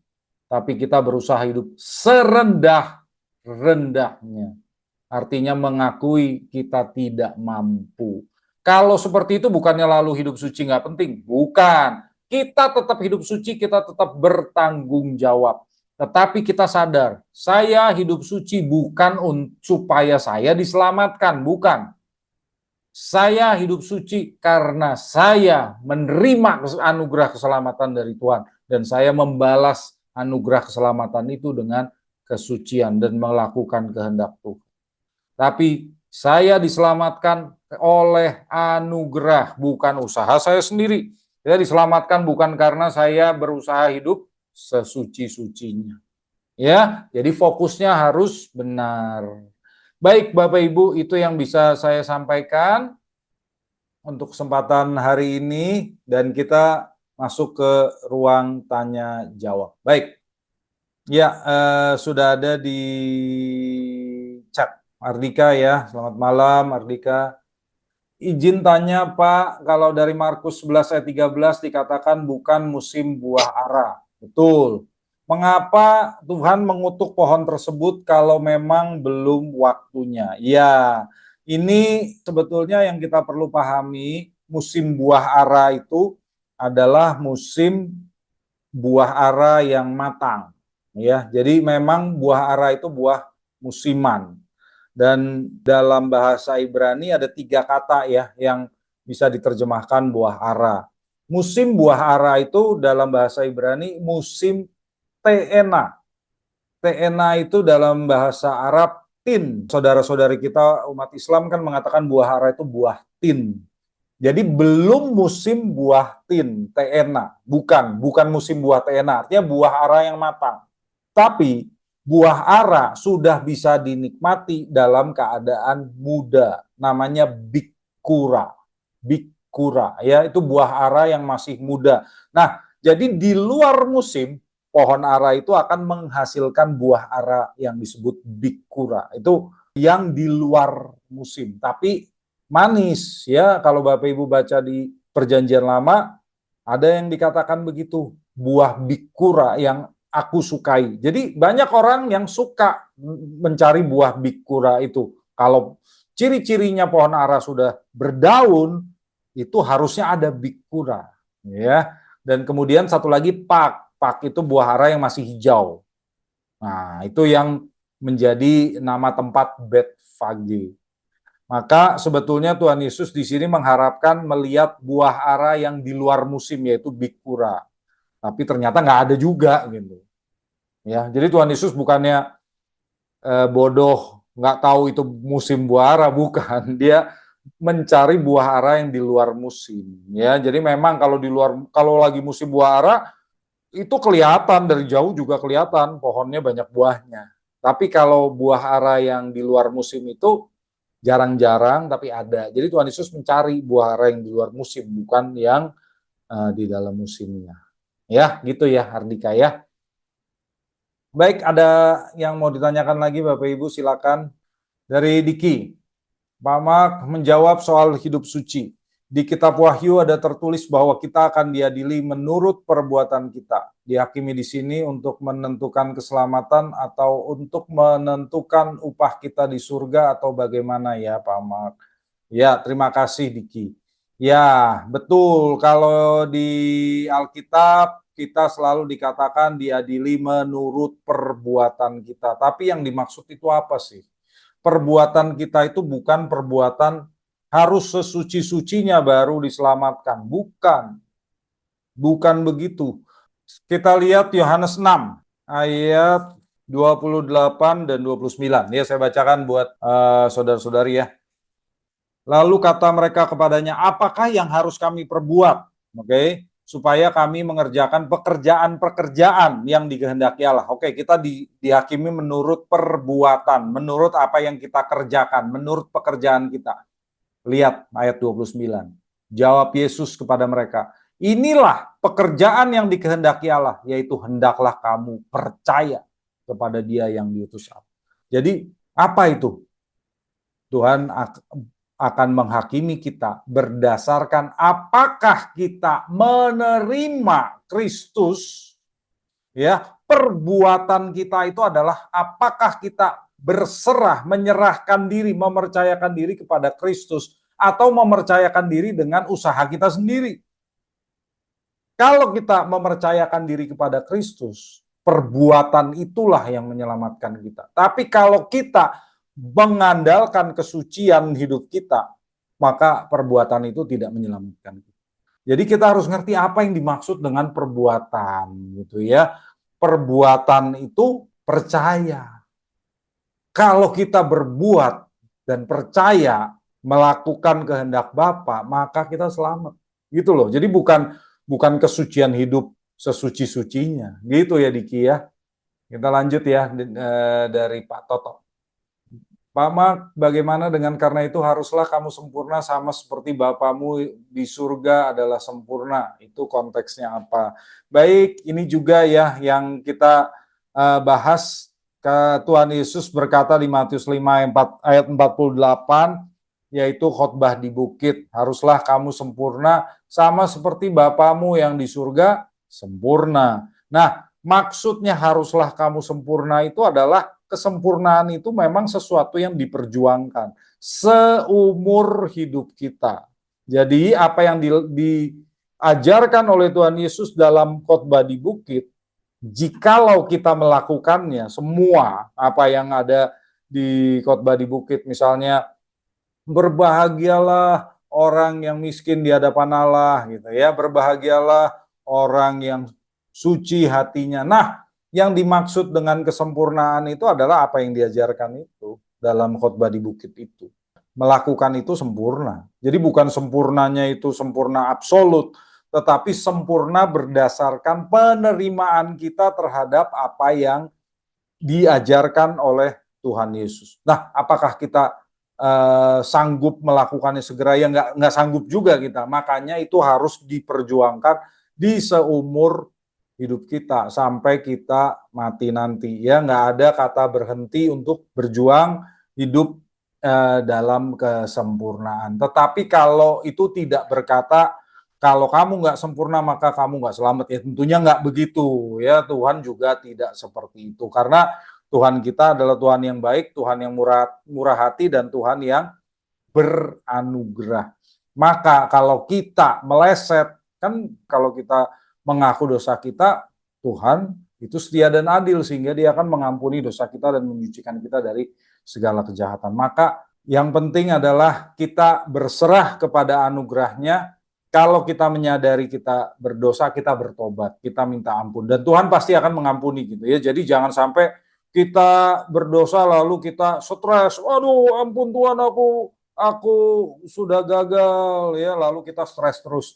tapi kita berusaha hidup serendah-rendahnya. Artinya mengakui kita tidak mampu. Kalau seperti itu bukannya lalu hidup suci nggak penting. Bukan. Kita tetap hidup suci, kita tetap bertanggung jawab. Tetapi kita sadar, saya hidup suci bukan supaya saya diselamatkan. Bukan. Saya hidup suci karena saya menerima anugerah keselamatan dari Tuhan. Dan saya membalas anugerah keselamatan itu dengan kesucian dan melakukan kehendak Tuhan. Tapi saya diselamatkan oleh anugerah, bukan usaha saya sendiri. Saya diselamatkan bukan karena saya berusaha hidup sesuci-sucinya. Ya, jadi fokusnya harus benar. Baik Bapak Ibu, itu yang bisa saya sampaikan untuk kesempatan hari ini dan kita masuk ke ruang tanya jawab. Baik. Ya, sudah ada di chat. Ardika ya, selamat malam Ardika. Izin tanya Pak, kalau dari Markus 11 ayat 13 dikatakan bukan musim buah ara. Betul. Mengapa Tuhan mengutuk pohon tersebut kalau memang belum waktunya? Ya, ini sebetulnya yang kita perlu pahami, musim buah ara itu adalah musim buah ara yang matang. Ya, jadi memang buah ara itu buah musiman. Dan dalam bahasa Ibrani ada 3 kata ya yang bisa diterjemahkan buah ara. Musim buah ara itu dalam bahasa Ibrani musim te'ena. Te'ena itu dalam bahasa Arab tin. Saudara-saudari kita umat Islam kan mengatakan buah ara itu buah tin. Jadi belum musim buah tin, te'ena. Bukan musim buah te'ena, artinya buah ara yang matang. Tapi buah ara sudah bisa dinikmati dalam keadaan muda, namanya bikura. Bikura ya, itu buah ara yang masih muda. Nah, jadi di luar musim pohon ara itu akan menghasilkan buah ara yang disebut bikura. Itu yang di luar musim, tapi manis ya. Kalau Bapak Ibu baca di Perjanjian Lama ada yang dikatakan begitu, buah bikura yang aku sukai. Jadi banyak orang yang suka mencari buah bikura itu. Kalau ciri-cirinya pohon ara sudah berdaun, itu harusnya ada bikura, ya. Dan kemudian satu lagi pak. Pak itu buah ara yang masih hijau. Nah, itu yang menjadi nama tempat Betfage. Maka sebetulnya Tuhan Yesus di sini mengharapkan melihat buah ara yang di luar musim, yaitu bikura. Tapi ternyata nggak ada juga gitu. Ya, jadi Tuhan Yesus bukannya bodoh, nggak tahu itu musim buah ara, bukan. Dia mencari buah ara yang di luar musim. Ya, jadi memang kalau lagi musim buah ara itu kelihatan dari jauh juga kelihatan pohonnya banyak buahnya. Tapi kalau buah ara yang di luar musim itu jarang-jarang tapi ada. Jadi Tuhan Yesus mencari buah ara yang di luar musim, bukan yang di dalam musimnya. Ya, gitu ya Hardika ya. Baik, ada yang mau ditanyakan lagi Bapak Ibu, silakan. Dari Diki, Pak Mak menjawab soal hidup suci. Di kitab Wahyu ada tertulis bahwa kita akan diadili menurut perbuatan kita. Dihakimi di sini untuk menentukan keselamatan atau untuk menentukan upah kita di surga atau bagaimana ya Pak Mak? Ya, terima kasih Diki. Ya, betul. Kalau di Alkitab kita selalu dikatakan diadili menurut perbuatan kita. Tapi yang dimaksud itu apa sih? Perbuatan kita itu bukan perbuatan harus sesuci-sucinya baru diselamatkan. Bukan. Bukan begitu. Kita lihat Yohanes 6 ayat 28 dan 29. Ya, saya bacakan buat saudara-saudari ya. Lalu kata mereka kepadanya, apakah yang harus kami perbuat? Oke. supaya kami mengerjakan pekerjaan-pekerjaan yang dikehendaki Allah. Oke, kita dihakimi menurut perbuatan, menurut apa yang kita kerjakan, menurut pekerjaan kita. Lihat ayat 29. Jawab Yesus kepada mereka, inilah pekerjaan yang dikehendaki Allah, yaitu hendaklah kamu percaya kepada Dia yang diutus Allah. Jadi apa itu? Tuhan akan menghakimi kita berdasarkan apakah kita menerima Kristus, ya, perbuatan kita itu adalah apakah kita berserah, menyerahkan diri, mempercayakan diri kepada Kristus, atau mempercayakan diri dengan usaha kita sendiri. Kalau kita mempercayakan diri kepada Kristus, perbuatan itulah yang menyelamatkan kita. Tapi kalau kita mengandalkan kesucian hidup kita, maka perbuatan itu tidak menyelamatkan kita. Jadi kita harus ngerti apa yang dimaksud dengan perbuatan, gitu ya. Perbuatan itu percaya. Kalau kita berbuat dan percaya melakukan kehendak Bapa, maka kita selamat. Gitu loh. Jadi bukan kesucian hidup sesuci-sucinya. Gitu ya Diki ya. Kita lanjut ya dari Pak Toto. Pak Mak, bagaimana dengan karena itu haruslah kamu sempurna sama seperti Bapamu di surga adalah sempurna. Itu konteksnya apa? Baik, ini juga ya yang kita bahas. Tuhan Yesus berkata di Matius 5 ayat 48, yaitu khotbah di bukit. Haruslah kamu sempurna sama seperti Bapamu yang di surga sempurna. Nah, maksudnya haruslah kamu sempurna itu adalah kesempurnaan itu memang sesuatu yang diperjuangkan seumur hidup kita. Jadi apa yang diajarkan oleh Tuhan Yesus dalam khotbah di bukit, jikalau kita melakukannya, semua apa yang ada di khotbah di bukit, misalnya berbahagialah orang yang miskin di hadapan Allah, gitu ya, berbahagialah orang yang suci hatinya. Nah, yang dimaksud dengan kesempurnaan itu adalah apa yang diajarkan itu dalam khotbah di bukit itu. Melakukan itu sempurna. Jadi bukan sempurnanya itu sempurna absolut, tetapi sempurna berdasarkan penerimaan kita terhadap apa yang diajarkan oleh Tuhan Yesus. Nah, apakah kita sanggup melakukannya segera? Ya nggak sanggup juga kita. Makanya itu harus diperjuangkan di seumur hidup kita sampai kita mati nanti. Ya, nggak ada kata berhenti untuk berjuang hidup dalam kesempurnaan. Tetapi kalau itu tidak berkata kalau kamu nggak sempurna maka kamu nggak selamat, ya tentunya nggak begitu ya. Tuhan juga tidak seperti itu, karena Tuhan kita adalah Tuhan yang baik, Tuhan yang murah hati, dan Tuhan yang beranugerah. Maka kalau kita meleset, kan kalau kita mengaku dosa kita, Tuhan itu setia dan adil sehingga Dia akan mengampuni dosa kita dan menyucikan kita dari segala kejahatan. Maka yang penting adalah kita berserah kepada anugerahnya. Kalau kita menyadari kita berdosa, kita bertobat, kita minta ampun, dan Tuhan pasti akan mengampuni gitu ya. Jadi jangan sampai kita berdosa lalu kita stres, waduh ampun Tuhan, aku sudah gagal ya, lalu kita stres terus.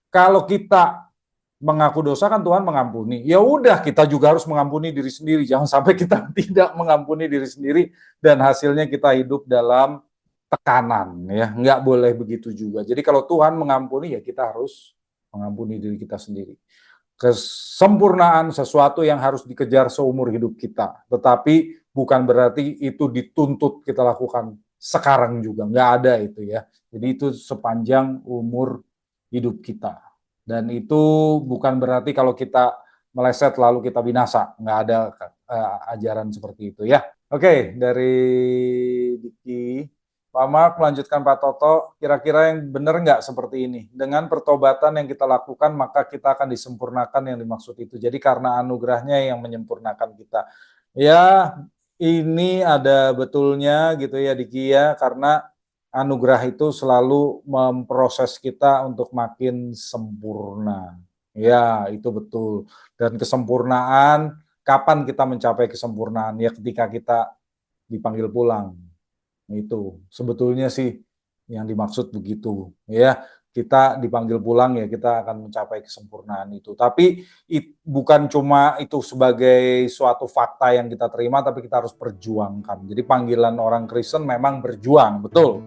Kalau kita mengaku dosa kan Tuhan mengampuni. Ya udah, kita juga harus mengampuni diri sendiri. Jangan sampai kita tidak mengampuni diri sendiri dan hasilnya kita hidup dalam tekanan ya. Nggak boleh begitu juga. Jadi kalau Tuhan mengampuni, ya kita harus mengampuni diri kita sendiri. Kesempurnaan sesuatu yang harus dikejar seumur hidup kita. Tetapi bukan berarti itu dituntut kita lakukan sekarang juga. Nggak ada itu ya. Jadi itu sepanjang umur hidup kita. Dan itu bukan berarti kalau kita meleset lalu kita binasa. Nggak ada ajaran seperti itu ya. Oke, dari Diki. Pak Mark melanjutkan Pak Toto, kira-kira yang benar nggak seperti ini? Dengan pertobatan yang kita lakukan, maka kita akan disempurnakan yang dimaksud itu. Jadi karena anugerahnya yang menyempurnakan kita. Ya, ini ada betulnya gitu ya Diki ya, karena anugerah itu selalu memproses kita untuk makin sempurna. Ya, itu betul. Dan kesempurnaan, kapan kita mencapai kesempurnaan? Ya ketika kita dipanggil pulang. Itu sebetulnya sih yang dimaksud begitu ya. kita dipanggil pulang ya kita akan mencapai kesempurnaan itu. Tapi bukan cuma itu sebagai suatu fakta yang kita terima, tapi kita harus perjuangkan. Jadi panggilan orang Kristen memang berjuang, betul.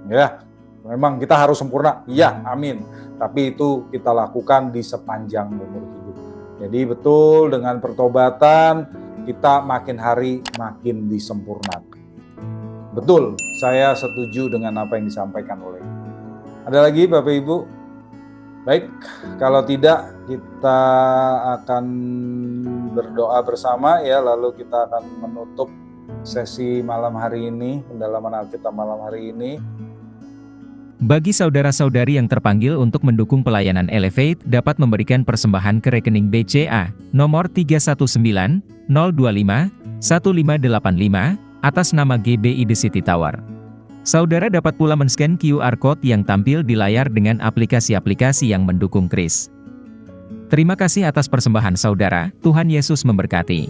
Ya, memang kita harus sempurna, iya, amin. Tapi itu kita lakukan di sepanjang umur hidup. Jadi betul, dengan pertobatan kita makin hari makin disempurnakan. Betul, saya setuju dengan apa yang disampaikan oleh. Ada lagi Bapak Ibu? Baik, kalau tidak kita akan berdoa bersama ya, lalu kita akan menutup sesi malam hari ini, pendalaman Alkitab malam hari ini. Bagi saudara-saudari yang terpanggil untuk mendukung pelayanan Elevate dapat memberikan persembahan ke rekening BCA nomor 319 025 1585 atas nama GBI The City Tower. Saudara dapat pula men-scan QR Code yang tampil di layar dengan aplikasi-aplikasi yang mendukung Kris. Terima kasih atas persembahan saudara, Tuhan Yesus memberkati.